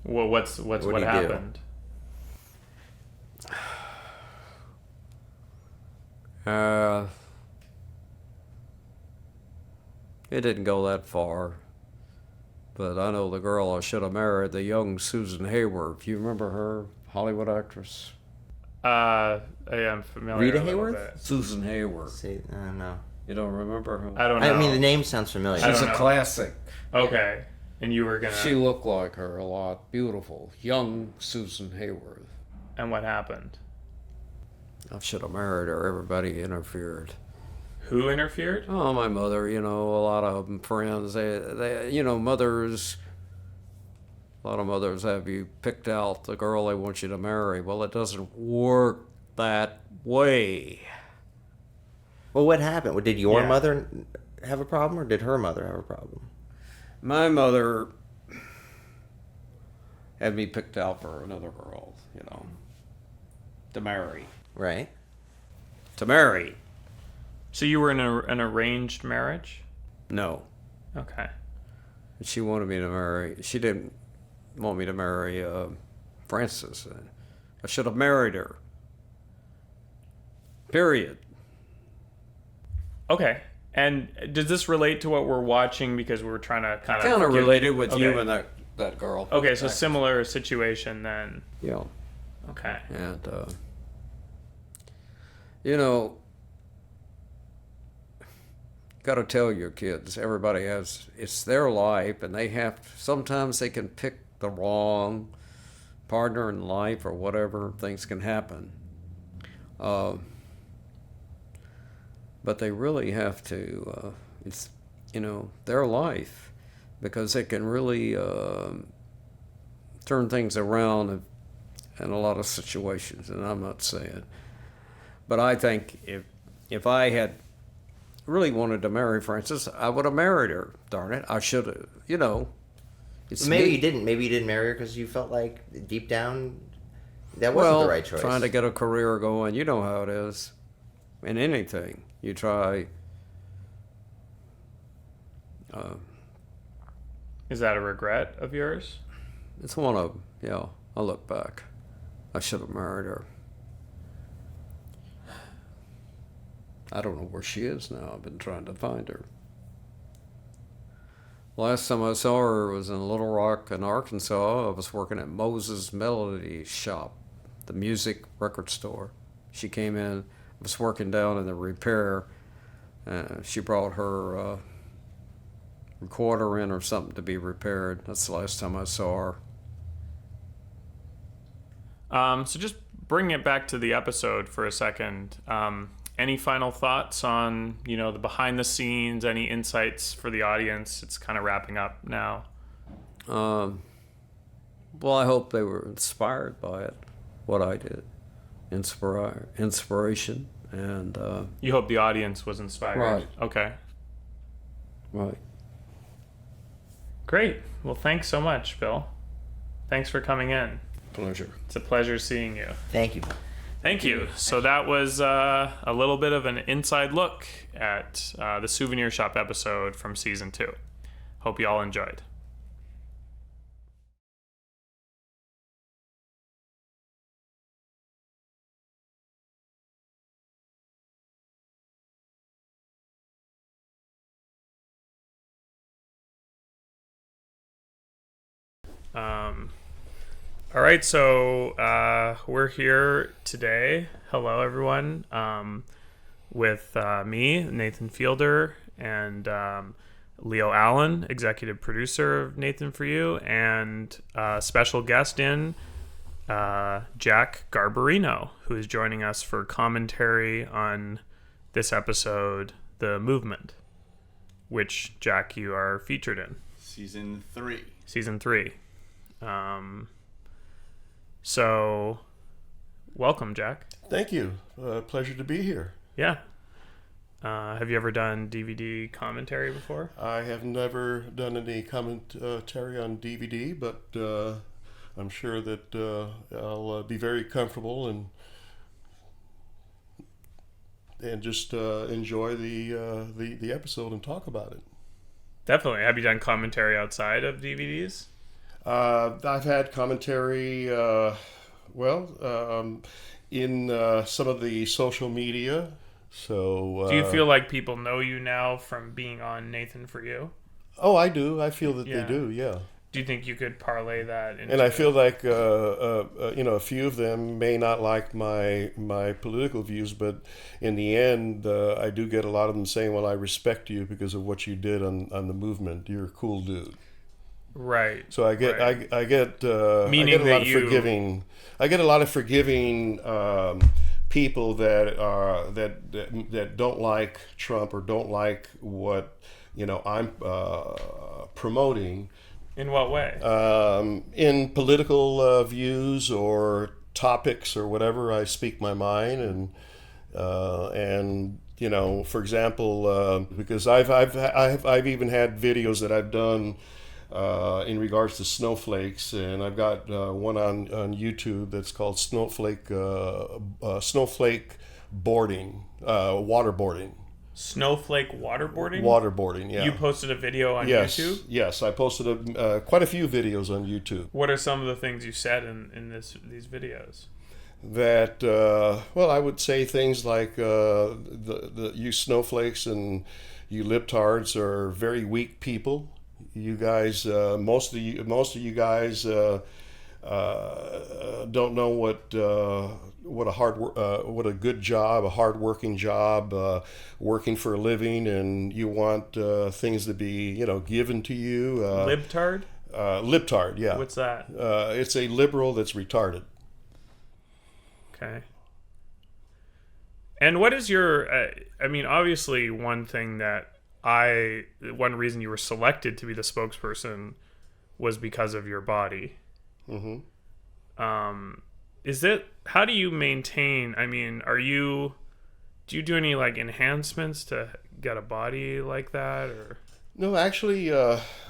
Well, what do you do? happened? It didn't go that far. But I know the girl I should have married, the young Susan Hayward. Do you remember her? Hollywood actress? I am familiar. Rita a little Hayworth? bit. Susan Hayward. See, I don't know. You don't remember her? I don't know. I mean, the name sounds familiar. I She's don't a know. classic. Okay, and you were gonna. She looked like her a lot. Beautiful. Young Susan Hayward. And what happened? I should have married her. Everybody interfered. Who interfered? Oh, my mother, a lot of them friends. They mothers, a lot of mothers have you picked out the girl they want you to marry. Well, it doesn't work that way. Well, what happened? Did your Yeah. mother have a problem, or did her mother have a problem? My mother had me picked out for another girl, to marry. Right. To marry? So you were in an arranged marriage? No. Okay. She wanted me to marry. She didn't want me to marry Frances. I should have married her. Period. Okay. And does this relate to what we're watching? Because we were trying to kind of Kind of related with you Okay. and that girl. Okay, so similar situation then. Yeah. Okay. And, you know, got to tell your kids, everybody has, it's their life, and they have, sometimes they can pick the wrong partner in life or whatever, things can happen. But they really have to, it's, you know, their life, because it can really turn things around in a lot of situations, and I'm not saying. But I think if I had really wanted to marry Frances, I would have married her. Darn it, I should have. You know, it's Maybe me. you didn't. Maybe you didn't marry her because you felt like deep down that wasn't the right choice. Trying to get a career going, you know how it is. In anything, you try. Is that a regret of yours? It's one of them. Yeah, I look back. I should have married her. I don't know where she is now. I've been trying to find her. Last time I saw her was in Little Rock in Arkansas. I was working at Moses Melody Shop, the music record store. She came in, I was working down in the repair. She brought her recorder in or something to be repaired. That's the last time I saw her. So just bring it back to the episode for a second. Any final thoughts on, you know, the behind the scenes, any insights for the audience? It's kind of wrapping up now. Well, I hope they were inspired by it, what I did. Inspiration. And You hope the audience was inspired. Right. Okay. right. Great. Well, thanks so much, Bill. Thanks for coming in. Pleasure. It's a pleasure seeing you. Thank you. Thank you. So that was a little bit of an inside look at the Souvenir Shop episode from season 2. Hope you all enjoyed. All right, so we're here today. Hello, everyone. With me, Nathan Fielder, and Leo Allen, executive producer of Nathan For You, and special guest in Jack Garbarino, who is joining us for commentary on this episode, The Movement, which, Jack, you are featured in. Season 3. Season 3. So, welcome, Jack. Thank you. Pleasure to be here. Yeah. Have you ever done DVD commentary before? I have never done any commentary on DVD, but I'm sure that I'll be very comfortable and just enjoy the episode and talk about it. Definitely. Have you done commentary outside of DVDs? I've had commentary, in some of the social media. So, do you feel like people know you now from being on Nathan For You? Oh, I do. I feel that Yeah. they do. Yeah. Do you think you could parlay that into... And I feel like a few of them may not like my political views, but in the end, I do get a lot of them saying, "Well, I respect you because of what you did on the movement. You're a cool dude." Right. So I get right. I get Meaning I get a that lot of you- forgiving. I get a lot of forgiving people that are that don't like Trump or don't like what I'm promoting. In what way? In political views or topics or whatever, I speak my mind, and for example, because I've even had videos that I've done in regards to snowflakes, and I've got one on YouTube that's called snowflake boarding, waterboarding. Snowflake waterboarding? Waterboarding, yeah. You posted a video on Yes, YouTube? yes, I posted quite a few videos on YouTube. What are some of the things you said in these videos? That I would say things like you snowflakes and you libtards are very weak people. you guys, most of you guys don't know what a good job, a hard-working job, working for a living, and you want things to be, given to you. Libtard? Libtard, yeah. What's that? It's a liberal that's retarded. Okay. And what is your? Obviously, one reason you were selected to be the spokesperson was because of your body. Mm-hmm. How do you maintain? Do you do any like enhancements to get a body like that, or? No, actually,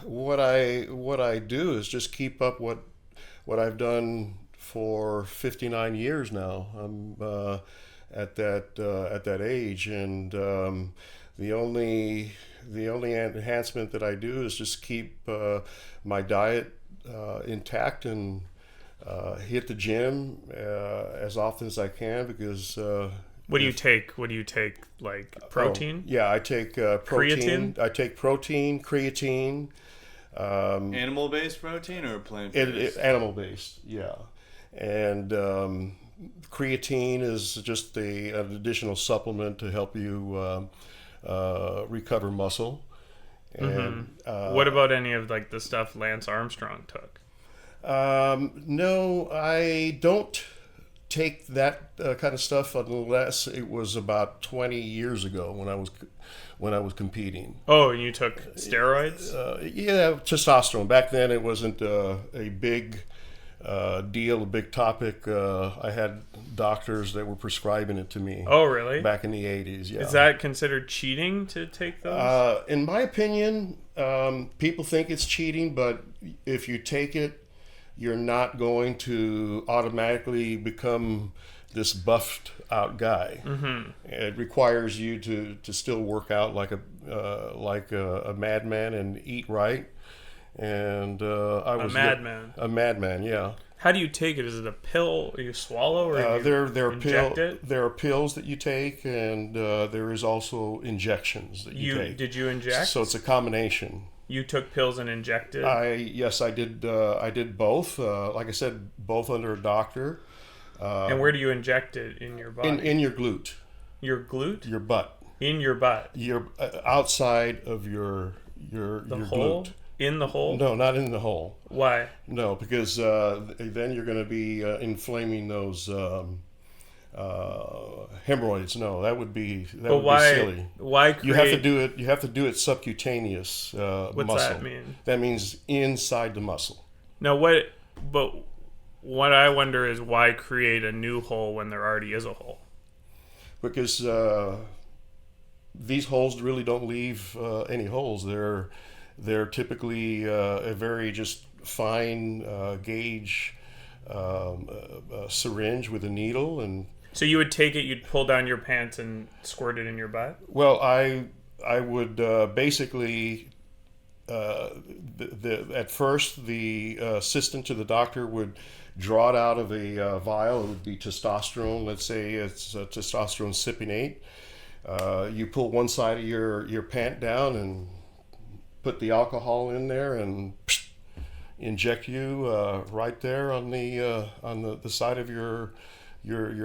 what I do is just keep up what I've done for 59 years now. I'm at that age, and the only enhancement that I do is just keep my diet intact and hit the gym as often as I can, because What do you take? Like protein? I take protein. Creatine? I take protein, creatine. Animal-based protein or plant-based? Animal-based, yeah. And creatine is just an additional supplement to help you recover muscle. And What about any of like the stuff Lance Armstrong took? No, I don't take that kind of stuff unless it was about 20 years ago when I was competing. Oh, and you took steroids? Yeah, testosterone. Back then, it wasn't a big deal, a big topic. I had doctors that were prescribing it to me. Oh, really? Back in the 80s, yeah. Is that considered cheating to take those? In my opinion, people think it's cheating, but if you take it, you're not going to automatically become this buffed out guy. Mm-hmm. It requires you to still work out like a madman and eat right. And I was madman. A madman, yeah. How do you take it? Is it a pill you swallow, or there are inject it? There are pills that you take, and there is also injections that you take. Did you inject? So it's a combination. You took pills and injected? Yes, I did. I did both. Like I said, both under a doctor. And where do you inject it in your body? In your glute. Your glute? Your butt. In your butt. Your outside of your hole? glute. In the hole? No, not in the hole. Why? No, because then you're going to be inflaming those hemorrhoids. No, that would be silly. Why create... You have to do it. You have to do it subcutaneous muscle. What's that mean? That means inside the muscle. Now what I wonder is why create a new hole when there already is a hole? Because these holes really don't leave any holes. They're typically a very just fine gauge syringe with a needle. And so you would take it, you'd pull down your pants and squirt it in your butt? Well, I would basically at first the assistant to the doctor would draw it out of a vial. It would be testosterone. Let's say it's testosterone cypionate. You pull one side of your pant down and put the alcohol in there and inject you right there on the side of your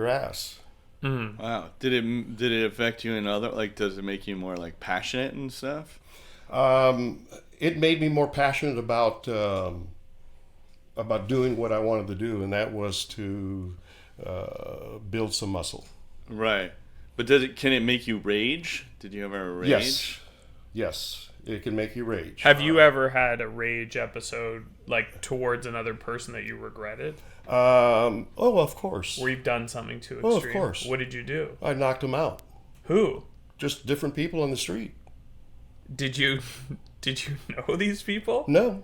ass. Mm. Wow. Did it affect you in other, like, does it make you more like passionate and stuff? It made me more passionate about doing what I wanted to do, and that was to build some muscle. Right. But can it make you rage? Did you ever rage? Yes. It can make you rage. Have you ever had a rage episode, like, towards another person that you regretted? Oh, of course. Where you've done something too extreme? Oh, of course. What did you do? I knocked them out. Who? Just different people on the street. Did you know these people? No.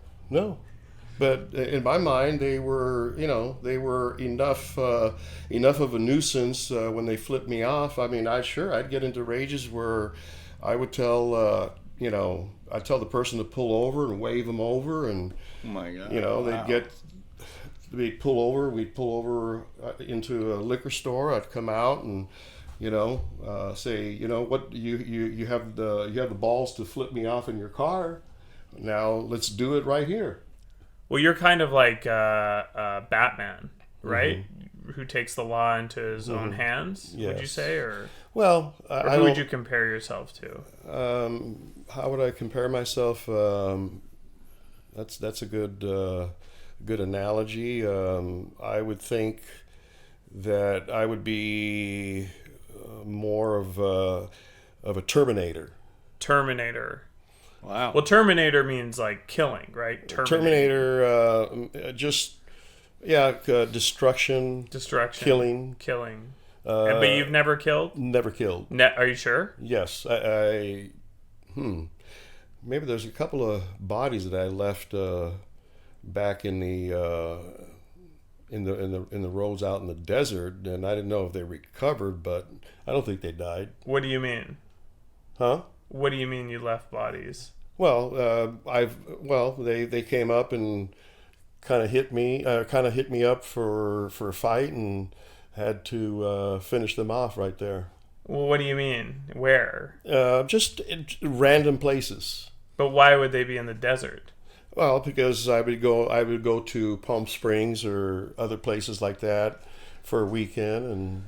But in my mind, they were enough of a nuisance when they flipped me off. I mean, I'd get into rages where I would tell I'd tell the person to pull over and wave them over, and Oh my God! We'd pull over into a liquor store. I'd come out and say, what, you have the balls to flip me off in your car. Now let's do it right here. Well, you're kind of like Batman, right? Who takes the law into his own hands? Would you Yes. say, or Well, who would you compare yourself to? How would I compare myself? That's a good analogy. I would think that I would be more of a Terminator. Terminator. Wow. Well, Terminator means like killing, right? Terminator, destruction, Destruction. Killing. But you've never killed? never killed. Are you sure? Yes, maybe there's a couple of bodies that I left back in the roads out in the desert, and I didn't know if they recovered, but I don't think they died. What do you mean? Huh? What do you mean you left bodies? Well, they came up and kind of hit me up for a fight, and had to finish them off right there. Well, what do you mean? Where? Just in random places. But why would they be in the desert? Well, because I would go to Palm Springs or other places like that for a weekend, and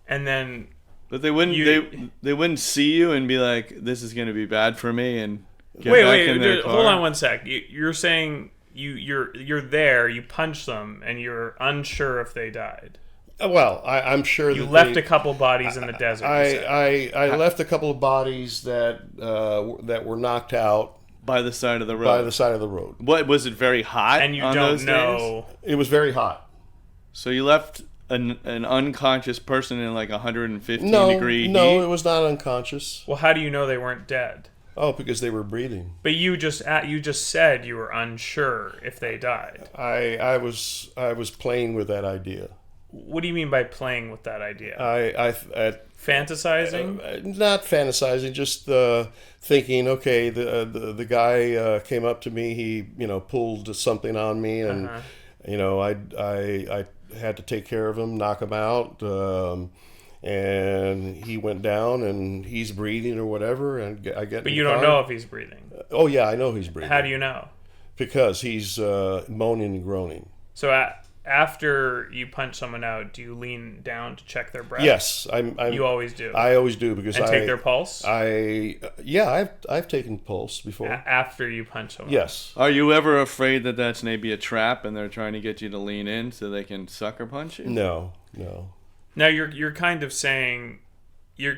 And then But they wouldn't they wouldn't see you and be like, "This is going to be bad for me," and get wait, back in their dude, car. hold on one sec. You're saying you're there, you punch them, and you're unsure if they died. Well, I'm sure You that left a couple bodies in the desert. you said. I left a couple of bodies that were knocked out By the side of the road. by the side of the road. What was it? Very hot. And you on don't those know. It was very hot. Days? So you left an unconscious person in like 115 No, degree heat. it was not unconscious. Well, how do you know they weren't dead? Oh, because they were breathing. But you just said you were unsure if they died. I was playing with that idea. What do you mean by playing with that idea? I Fantasizing? not fantasizing, just thinking. Okay, the guy came up to me. He pulled something on me, and I had to take care of him, knock him out. And he went down, and he's breathing or whatever. And I get. But you don't know if he's breathing. Oh yeah, I know he's breathing. How do you know? Because he's moaning and groaning. So after you punch someone out, do you lean down to check their breath? Yes, You always do. I always do because and take their pulse I've taken pulse before. after you punch someone. Yes. Are you ever afraid that that's maybe a trap and they're trying to get you to lean in so they can sucker punch you? No. Now you're kind of saying you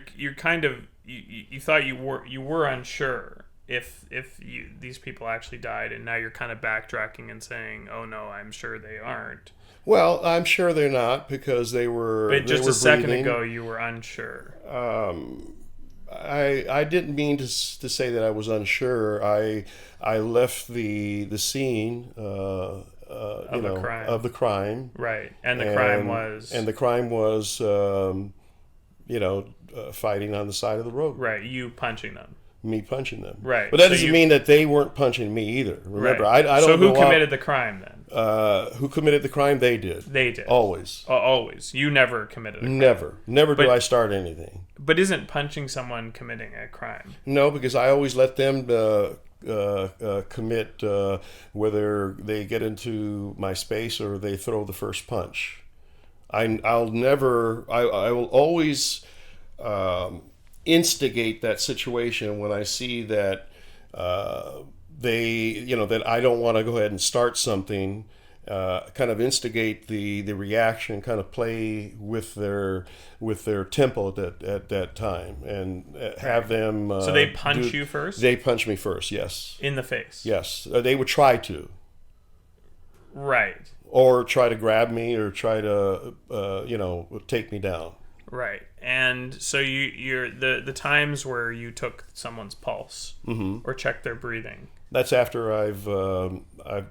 thought you were unsure if these people actually died, and now you're kind of backtracking and saying, oh no, I'm sure they aren't. Well, I'm sure they're not because they were. But just they were a second breathing. ago, you were unsure. I didn't mean to say that I was unsure. I left the scene. Of the crime. Right, and the crime was. And the crime was, fighting on the side of the road. Right, you punching them. Me punching them. Right. But that So doesn't mean that they weren't punching me either. Remember, Right. I don't So who go out- committed the crime then? Who committed the crime? They did. They did. Always. Always. You never committed a crime. Never do But- I start anything. But isn't punching someone committing a crime? No, because I always let them commit whether they get into my space or they throw the first punch. I will always instigate that situation when I see that that I don't want to go ahead and start something. Kind of instigate the reaction, kind of play with their tempo at that time, and have them. So they punch you first? They punch me first. Yes. In the face? Yes. They would try to. Right. Or try to grab me, or try to take me down. Right. And so you're the times where you took someone's pulse or checked their breathing. That's after I've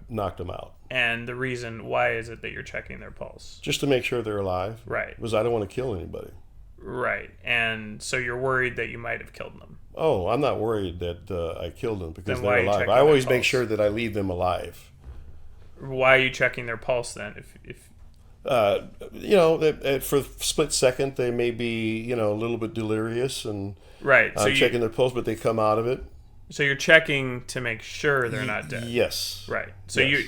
knocked them out. And the reason why is it that you're checking their pulse? Just to make sure they're alive. Right. Because I don't want to kill anybody. Right. And so you're worried that you might have killed them. Oh, I'm not worried that I killed them because Then why are they're you alive. checking I their always make pulse? sure that I leave them alive. Why are you checking their pulse then? If For a split second they may be a little bit delirious, and right. So I'm checking their pulse, but they come out of it. So you're checking to make sure they're not dead. Yes. Right. So Yes.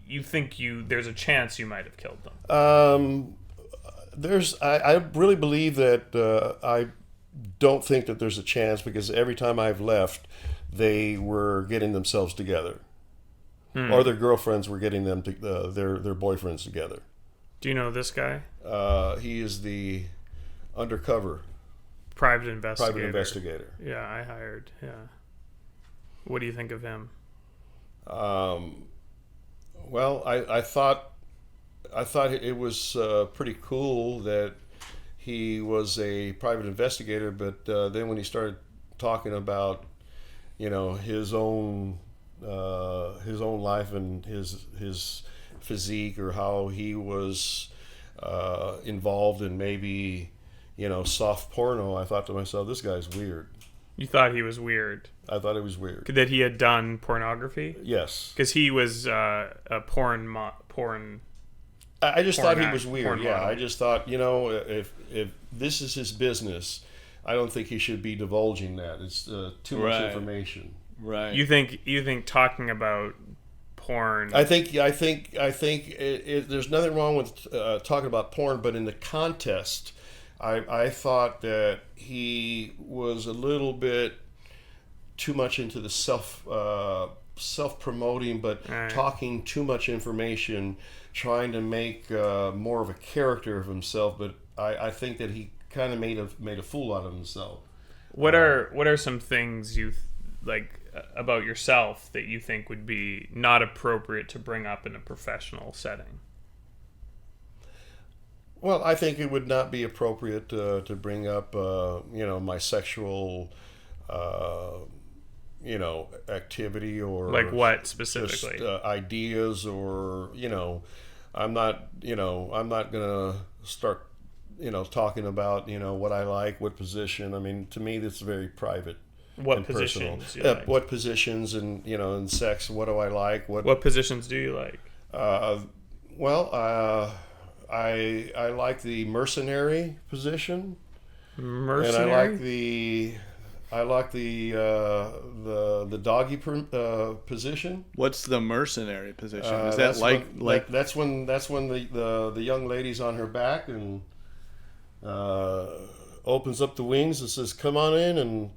you think there's a chance you might have killed them. I really believe that I don't think that there's a chance, because every time I've left, they were getting themselves together, or their girlfriends were getting them their boyfriends together. Do you know this guy? He is the undercover Private investigator. private investigator. Yeah, I hired. Yeah. What do you think of him? Well, I thought it was pretty cool that he was a private investigator, but then when he started talking about, his own life and his physique, or how he was involved in maybe soft porno, I thought to myself, this guy's weird. You thought he was weird. I thought it was weird. That he had done pornography? Yes. Because he was a porn. I just thought he was porn weird. Yeah, model. I just thought, if this is his business, I don't think he should be divulging that. It's too much Right. information. Right. You think talking about porn? I think there's nothing wrong with talking about porn, but in the contest, I thought that he was a little bit too much into the self promoting, but Right. talking too much information, trying to make more of a character of himself. But I think that he kind of made a fool out of himself. What are some things you like about yourself that you think would be not appropriate to bring up in a professional setting? Well, I think it would not be appropriate to bring up, my sexual, activity, or Like what just specifically? ideas, or I'm not gonna start, talking about what I like, what position. I mean, to me, that's very private. What and personal. positions? You like? What positions, and in sex, what do I like? What positions do you like? I like the mercenary position, Mercenary. and I like the doggy position. What's the mercenary position? Is that That's like when, like that's when the young lady's on her back and opens up the wings and says, "Come on in," and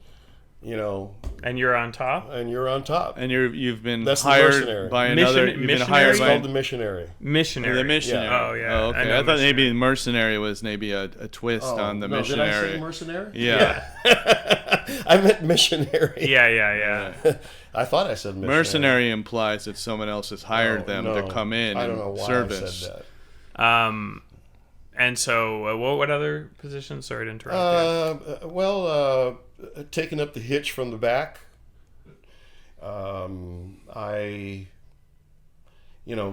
And you're on top. and you're on top. and you've been That's the hired mercenary. by another. You've been Missionary? hired It's by called the missionary. Missionary. the missionary. Oh yeah. Oh, okay. know I thought maybe missionary. mercenary was maybe a twist on the no, missionary. Did I say mercenary? Yeah. I meant missionary. Yeah. I thought I said missionary. Mercenary implies that someone else has hired them to No, come in I don't and know why service. I said that. And so, what other positions? Sorry to interrupt you. Taking up the hitch from the back.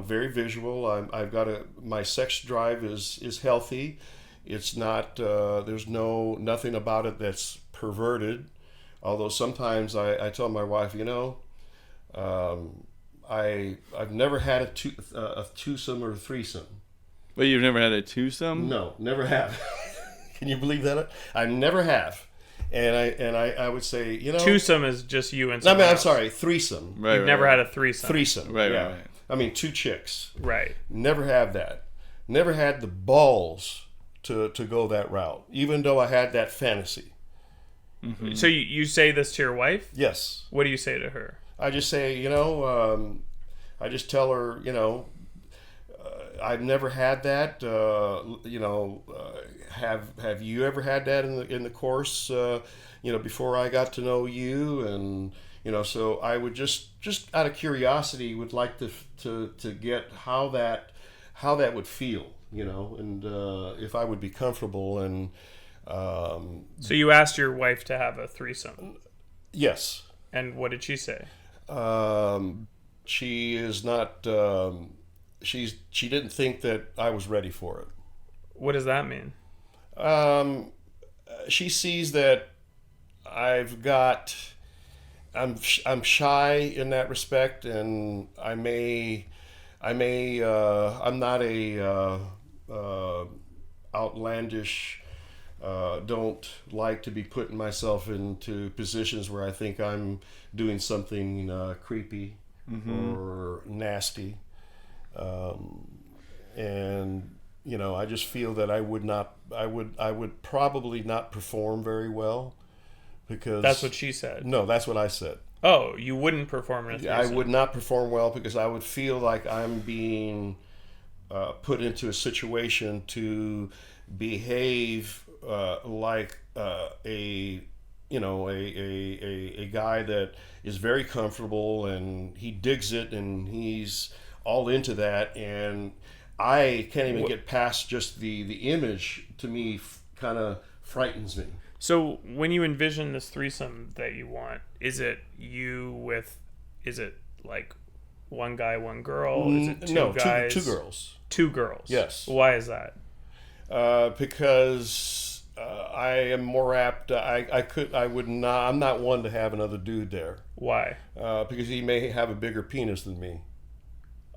Very visual. I've got my sex drive is healthy. It's not. There's nothing about it that's perverted. Although sometimes I tell my wife, I've never had a twosome or a threesome. But you've never had a twosome? No, never have. Can you believe that? I never have. And I would say, Twosome is just you and No, I someone mean, I'm else. sorry, threesome. Right. You've never had a threesome. Threesome. Right, yeah. right. I mean, two chicks. Right. Never have that. Never had the balls to go that route, even though I had that fantasy. Mm-hmm. So you say this to your wife? Yes. What do you say to her? I just say, I just tell her, I've never had that. Have you ever had that in the course? Before I got to know you, and so I would just out of curiosity would like to get how that would feel, and if I would be comfortable. And So you asked your wife to have a threesome, yes, and what did she say? she is not. She didn't think that I was ready for it. What does that mean? She sees that I'm shy in that respect, and I'm not a outlandish don't like to be putting myself into positions where I think I'm doing something creepy or nasty. And I just feel that I would probably not perform very well, because That's what she said. No, that's what I said. Oh, you wouldn't perform in a threesome. I would not perform well because I would feel like I'm being put into a situation to behave like a guy that is very comfortable and he digs it and he's all into that, and I can't even get past just the image. To me, kind of frightens me. So when you envision this threesome that you want, is it like one guy, one girl? Is it two guys? Two girls. Two girls. Yes. Why is that? Because I am more apt. I'm not one to have another dude there. Why? Because he may have a bigger penis than me.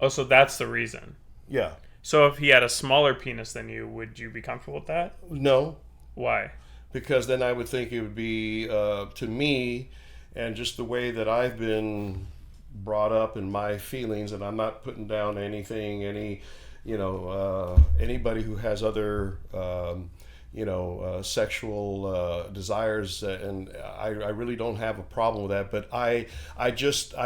Oh, so that's the reason. Yeah. So if he had a smaller penis than you, would you be comfortable with that? No. Why? Because then I would think it would be, to me, and just the way that I've been brought up and my feelings, and I'm not putting down anything, anybody who has other, sexual desires, and I really don't have a problem with that. But I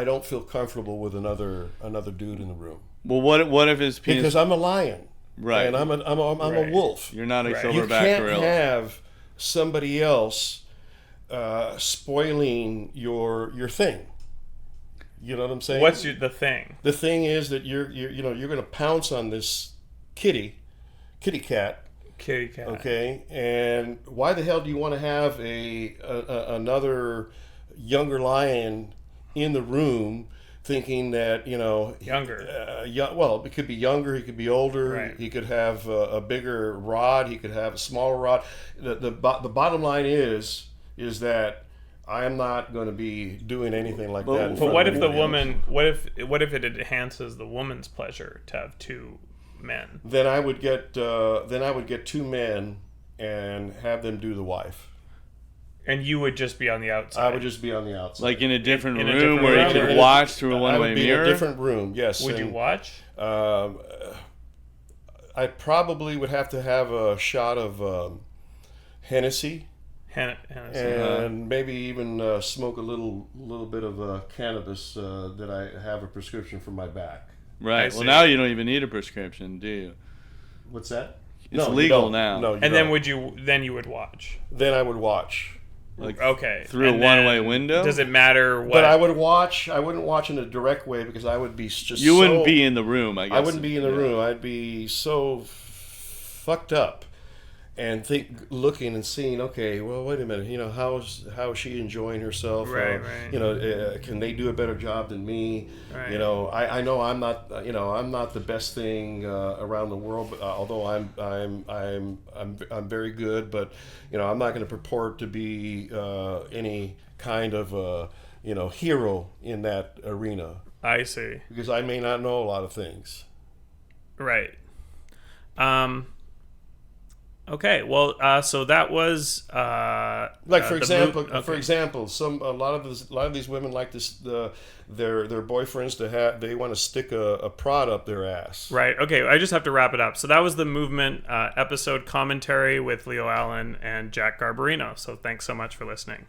don't feel comfortable with another dude in the room. Well, what if his penis? Because I'm a lion, right? And I'm a wolf. You're not a Right. You silverback can't gorilla. have somebody else spoiling your thing. You know what I'm saying? What's the thing? The thing is that you're going to pounce on this kitty cat. Kitty cat. Okay, and why the hell do you want to have another younger lion in the room, thinking that Younger. Well, it could be younger. He could be older. Right. He could have a bigger rod. He could have a smaller rod. The bottom line is that I am not going to be doing anything like that. But what if the woman? What if it enhances the woman's pleasure to have two men? Then I would get two men and have them do the wife. And you would just be on the outside. I would just be on the outside, Like in a different In a room different where room? you could watch through a I one-way would be mirror. in a different room. Yes. Would you and, watch? I probably would have to have a shot of Hennessy. Hennessy. And maybe even smoke a little bit of cannabis that I have a prescription for my back. Right. I Well, see. now you don't even need a prescription, do you? What's that? It's you legal don't. now. No, you And then don't. you would watch? Then I would watch. Like Okay. through And a one-way then window? Does it matter what? But I would watch. I wouldn't watch in a direct way because I would be just. You wouldn't be in the room, I guess. I wouldn't be in the Yeah. room. I'd be so fucked up, and looking and seeing. Okay, well, wait a minute. How is she enjoying herself? Right. Can they do a better job than me? Right. I know I'm not. I'm not the best thing around the world. But although I'm very good. But I'm not going to purport to be any kind of hero in that arena. I see. Because I may not know a lot of things. Right. Okay. Well, so that was Like for the example, okay. a lot of these women like this. Their boyfriends they want to stick a prod up their ass. Right. Okay. I just have to wrap it up. So that was the Movement episode commentary with Leo Allen and Jack Garbarino. So thanks so much for listening.